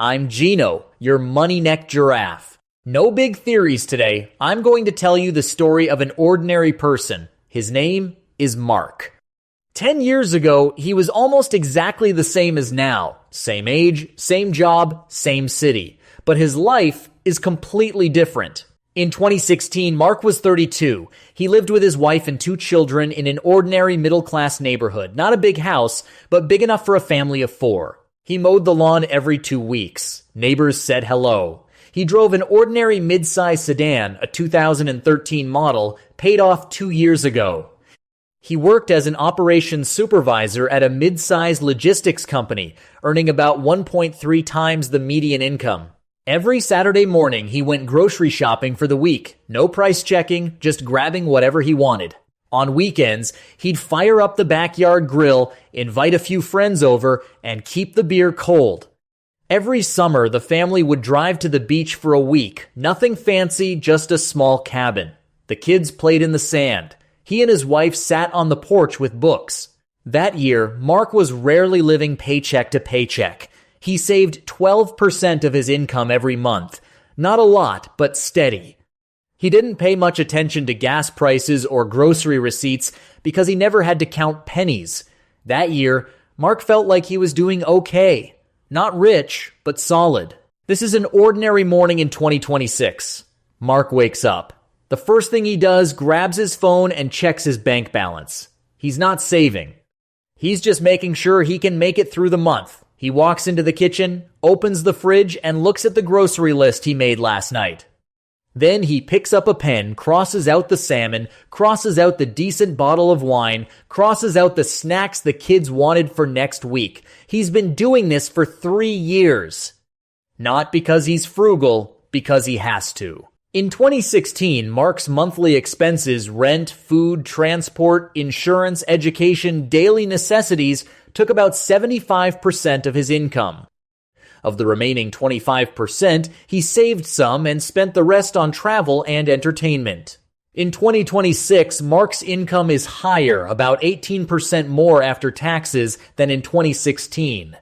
I'm Gino, your money neck giraffe. No big theories today. I'm going to tell you the story of an ordinary person. His name is Mark. 10 years ago, he was almost exactly the same as now. Same age, same job, same city. But his life is completely different. In 2016, Mark was 32. He lived with his wife and 2 children in an ordinary middle-class neighborhood. Not a big house, but big enough for a family of 4. He mowed the lawn every 2 weeks. Neighbors said hello. He drove an ordinary mid-size sedan, a 2013 model, paid off 2 years ago. He worked as an operations supervisor at a mid-size logistics company, earning about 1.3 times the median income. Every Saturday morning, he went grocery shopping for the week. No price checking, just grabbing whatever he wanted. On weekends, he'd fire up the backyard grill, invite a few friends over, and keep the beer cold. Every summer, the family would drive to the beach for a week. Nothing fancy, just a small cabin. The kids played in the sand. He and his wife sat on the porch with books. That year, Mark was rarely living paycheck to paycheck. He saved 12% of his income every month. Not a lot, but steady. He didn't pay much attention to gas prices or grocery receipts because he never had to count pennies. That year, Mark felt like he was doing okay. Not rich, but solid. This is an ordinary morning in 2026. Mark wakes up. The first thing he does, grabs his phone and checks his bank balance. He's not saving. He's just making sure he can make it through the month. He walks into the kitchen, opens the fridge, and looks at the grocery list he made last night. Then he picks up a pen, crosses out the salmon, crosses out the decent bottle of wine, crosses out the snacks the kids wanted for next week. He's been doing this for 3 years. Not because he's frugal, because he has to. In 2016, Mark's monthly expenses, rent, food, transport, insurance, education, daily necessities, took about 75% of his income. Of the remaining 25%, he saved some and spent the rest on travel and entertainment. In 2026, Mark's income is higher, about 18% more after taxes than in 2016.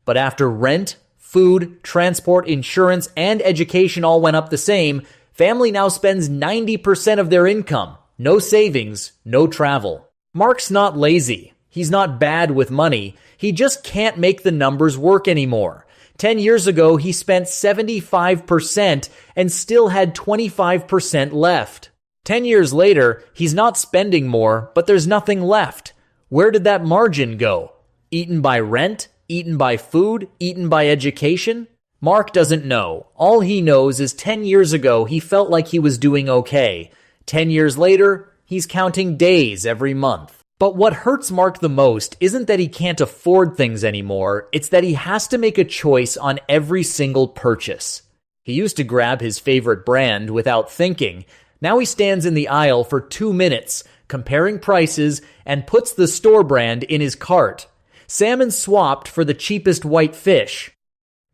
But after rent, food, transport, insurance, and education all went up the same, family now spends 90% of their income. No savings, no travel. Mark's not lazy. He's not bad with money. He just can't make the numbers work anymore. 10 years ago, he spent 75% and still had 25% left. 10 years later, he's not spending more, but there's nothing left. Where did that margin go? Eaten by rent? Eaten by food? Eaten by education? Mark doesn't know. All he knows is 10 years ago, he felt like he was doing okay. 10 years later, he's counting days every month. But what hurts Mark the most isn't that he can't afford things anymore, it's that he has to make a choice on every single purchase. He used to grab his favorite brand without thinking. Now he stands in the aisle for 2 minutes, comparing prices, and puts the store brand in his cart. Salmon swapped for the cheapest white fish.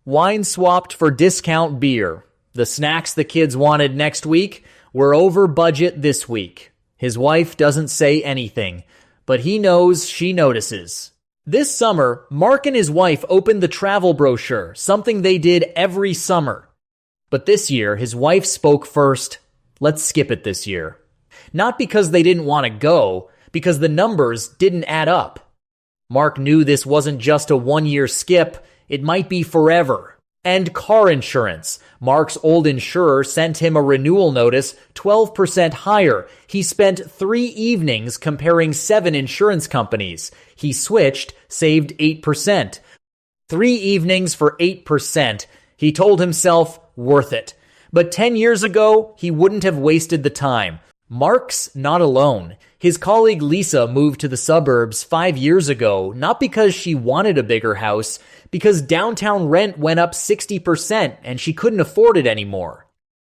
Wine swapped for discount beer. The snacks the kids wanted next week were over budget this week. His wife doesn't say anything, but he knows she notices. This summer, Mark and his wife opened the travel brochure, something they did every summer. But this year, his wife spoke first. Let's skip it this year. Not because they didn't want to go, because the numbers didn't add up. Mark knew this wasn't just a 1-year skip, it might be forever. And car insurance. Mark's old insurer sent him a renewal notice 12% higher. He spent 3 evenings comparing 7 insurance companies. He switched, saved 8%. 3 evenings for 8%. He told himself, worth it. But 10 years ago, he wouldn't have wasted the time. Mark's not alone. His colleague Lisa moved to the suburbs 5 years ago, not because she wanted a bigger house, because downtown rent went up 60% and she couldn't afford it anymore.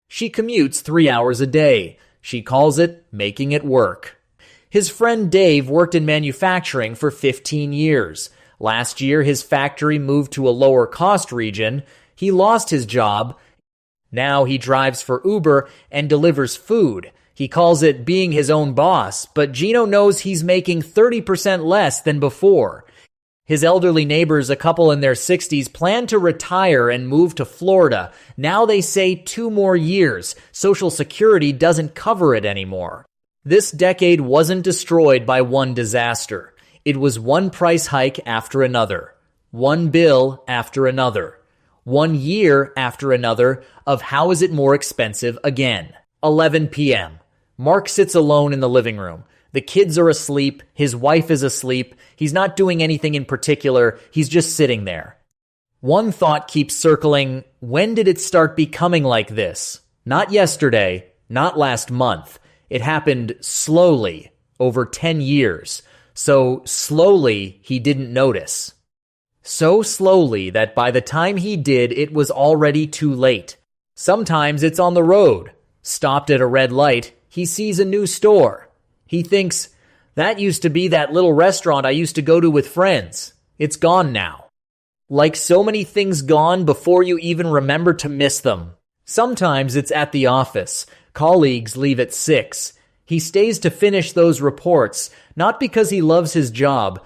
She commutes 3 hours a day. She calls it making it work. His friend Dave worked in manufacturing for 15 years. Last year, his factory moved to a lower cost region. He lost his job. Now he drives for Uber and delivers food. He calls it being his own boss, but Gino knows he's making 30% less than before. His elderly neighbors, a couple in their 60s, plan to retire and move to Florida. Now they say 2 more years. Social Security doesn't cover it anymore. This decade wasn't destroyed by one disaster. It was one price hike after another, one bill after another, 1 year after another of how is it more expensive again. 11 p.m. Mark sits alone in the living room. The kids are asleep. His wife is asleep. He's not doing anything in particular. He's just sitting there. One thought keeps circling. When did it start becoming like this? Not yesterday, not last month. It happened slowly, over 10 years. So slowly, he didn't notice. So slowly that by the time he did, it was already too late. Sometimes it's on the road. Stopped at a red light, he sees a new store. He thinks, that used to be that little restaurant I used to go to with friends. It's gone now. Like so many things gone before you even remember to miss them. Sometimes it's at the office. Colleagues leave at 6. He stays to finish those reports, not because he loves his job,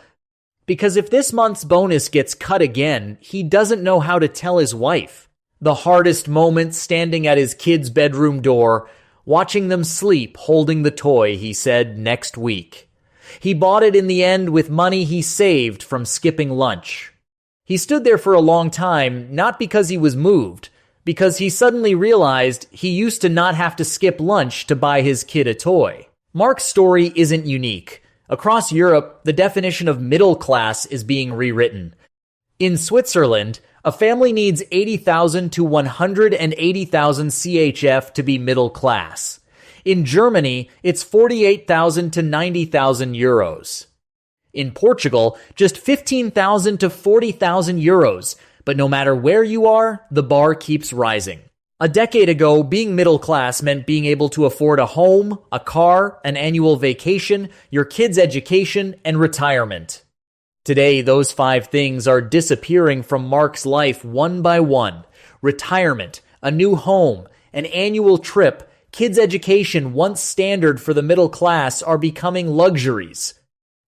because if this month's bonus gets cut again, he doesn't know how to tell his wife. The hardest moment standing at his kid's bedroom door, watching them sleep holding the toy, he said, next week. He bought it in the end with money he saved from skipping lunch. He stood there for a long time, not because he was moved, because he suddenly realized he used to not have to skip lunch to buy his kid a toy. Mark's story isn't unique. Across Europe, the definition of middle class is being rewritten. In Switzerland, a family needs 80,000 to 180,000 CHF to be middle class. In Germany, it's 48,000 to 90,000 euros. In Portugal, just 15,000 to 40,000 euros. But no matter where you are, the bar keeps rising. A decade ago, being middle class meant being able to afford a home, a car, an annual vacation, your kids' education, and retirement. Today, those 5 things are disappearing from Mark's life one by one. Retirement, a new home, an annual trip, kids' education, once standard for the middle class, are becoming luxuries.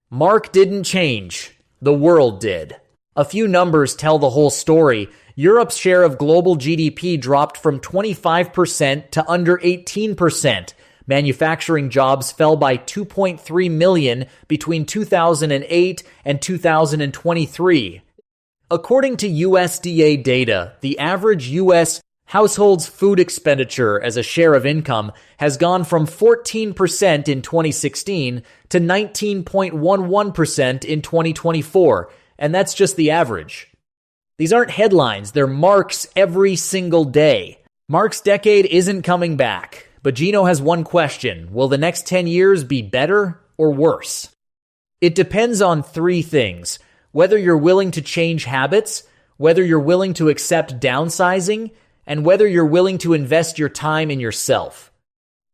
Mark didn't change. The world did. A few numbers tell the whole story. Europe's share of global GDP dropped from 25% to under 18%. Manufacturing jobs fell by 2.3 million between 2008 and 2023. According to USDA data, the average U.S. household's food expenditure as a share of income has gone from 14% in 2016 to 19.11% in 2024, and that's just the average. These aren't headlines, they're Mark's every single day. Mark's decade isn't coming back, but Gino has one question. Will the next 10 years be better or worse? It depends on 3 things. Whether you're willing to change habits, whether you're willing to accept downsizing, and whether you're willing to invest your time in yourself.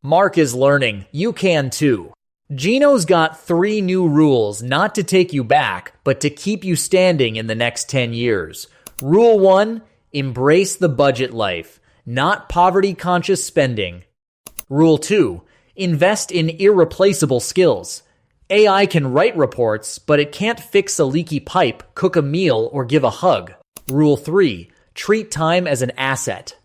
Mark is learning. You can too. Gino's got 3 new rules not to take you back, but to keep you standing in the next 10 years. Rule 1, embrace the budget life, not poverty-conscious spending. Rule 2, invest in irreplaceable skills. AI can write reports, but it can't fix a leaky pipe, cook a meal, or give a hug. Rule 3, treat time as an asset.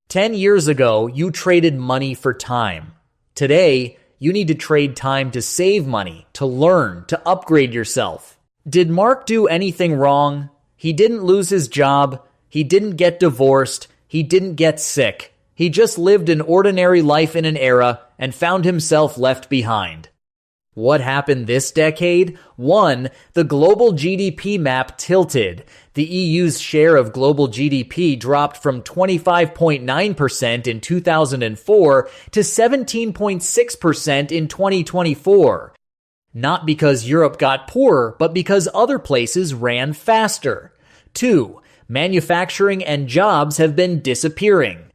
10 years ago, you traded money for time. Today, you need to trade time to save money, to learn, to upgrade yourself. Did Mark do anything wrong? He didn't lose his job. He didn't get divorced. He didn't get sick. He just lived an ordinary life in an era and found himself left behind. What happened this decade? 1, the global GDP map tilted. The EU's share of global GDP dropped from 25.9% in 2004 to 17.6% in 2024. Not because Europe got poorer, but because other places ran faster. 2, manufacturing and jobs have been disappearing.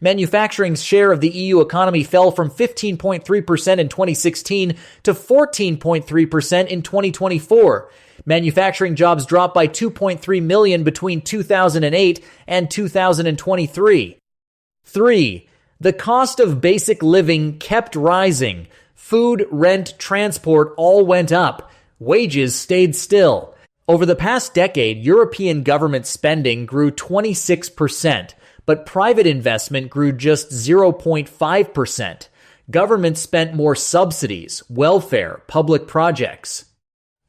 Manufacturing's share of the EU economy fell from 15.3% in 2016 to 14.3% in 2024. Manufacturing jobs dropped by 2.3 million between 2008 and 2023. 3. The cost of basic living kept rising. Food, rent, transport all went up. Wages stayed still. Over the past decade, European government spending grew 26%, but private investment grew just 0.5%. Government spent more subsidies, welfare, public projects.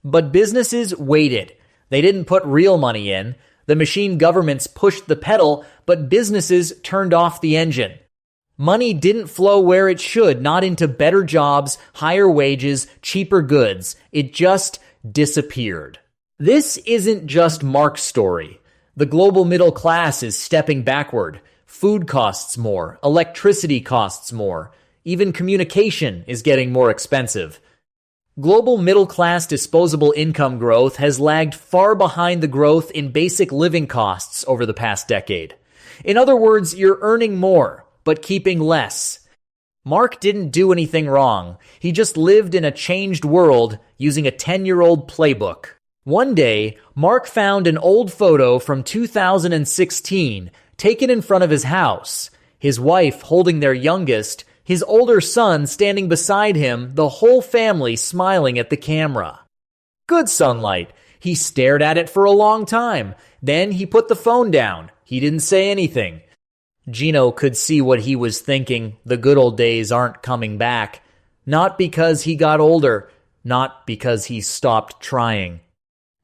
But businesses waited. They didn't put real money in. The machine governments pushed the pedal, but businesses turned off the engine. Money didn't flow where it should, not into better jobs, higher wages, cheaper goods. It just disappeared. This isn't just Mark's story. The global middle class is stepping backward. Food costs more. Electricity costs more. Even communication is getting more expensive. Global middle-class disposable income growth has lagged far behind the growth in basic living costs over the past decade. In other words, you're earning more, but keeping less. Mark didn't do anything wrong. He just lived in a changed world using a 10-year-old playbook. One day, Mark found an old photo from 2016 taken in front of his house. His wife holding their youngest, his older son standing beside him, the whole family smiling at the camera. Good sunlight. He stared at it for a long time. Then he put the phone down. He didn't say anything. Gino could see what he was thinking. The good old days aren't coming back. Not because he got older. Not because he stopped trying.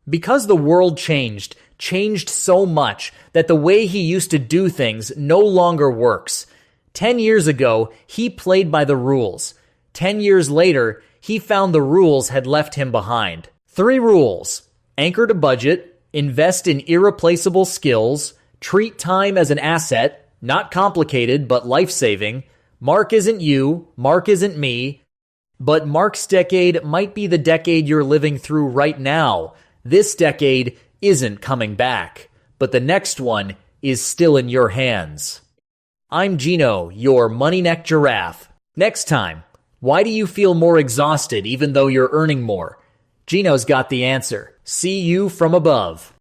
Because the world changed so much that the way he used to do things no longer works. 10 years ago, he played by the rules. 10 years later, he found the rules had left him behind. 3 rules. Anchor to budget, invest in irreplaceable skills, treat time as an asset, not complicated but life-saving. Mark isn't you, Mark isn't me, but Mark's decade might be the decade you're living through right now. This decade isn't coming back, but the next one is still in your hands. I'm Gino, your money neck giraffe. Next time, why do you feel more exhausted even though you're earning more? Gino's got the answer. See you from above.